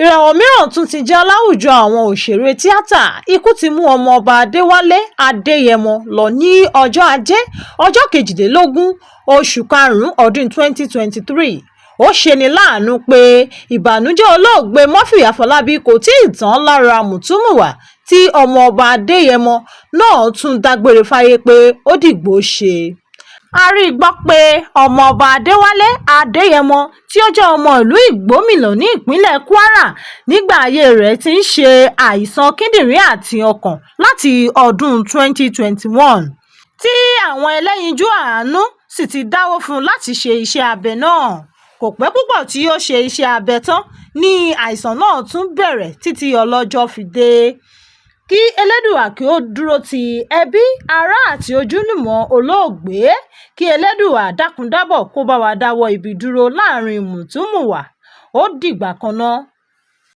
Ìràwọ̀ mìíràn tún ti já láwùjọ àwọn òṣèré tíátà. Ikú ti mú ọmọọba Adéwálé Adéyẹmọ lọ ní ọjọ́ Ajé, ọjọ́ 22 oṣù karùn-ún ọdún 2023. Ó ṣeni láàánú pé ìbànújẹ́ olóògbé Murphy Àfọlábí kò tíì tán lára mùtúmùwà tí ọmọọba Adéyẹmọ náà tún dágbére fáyé pé ó dìgbò ṣe. A rí gbọ́ pé ọmọọba Adéwálé Adéyẹmọ tí ó jẹ́ ọmọ ìlú Ìgbómìnà ní ìpínlẹ̀ Kwara nígbà ayé rẹ̀ ti ń ṣe àìsàn kíndìnrín àti ọkàn láti ọdún 2021, tí àwọn ẹlẹ́yinjú àánú sì ti dáwó fún un láti ṣe iṣẹ́ abẹ náà. Kò pẹ́ púpọ̀ tí ó ṣe iṣẹ́ abẹ tán ní àìsàn náà tún bẹ̀rẹ̀ títí ọlọ́jọ́ fi dé. Kí Elédùà kí ó dúró ti ẹbí, ará àti ojúlùmọ̀ olóògbé. Kí Elédùà dákun dábọ̀ kó bá wa dáwọ́ ibi dúró láàrin mùtúmùwà. Ó dìgbà kan náà.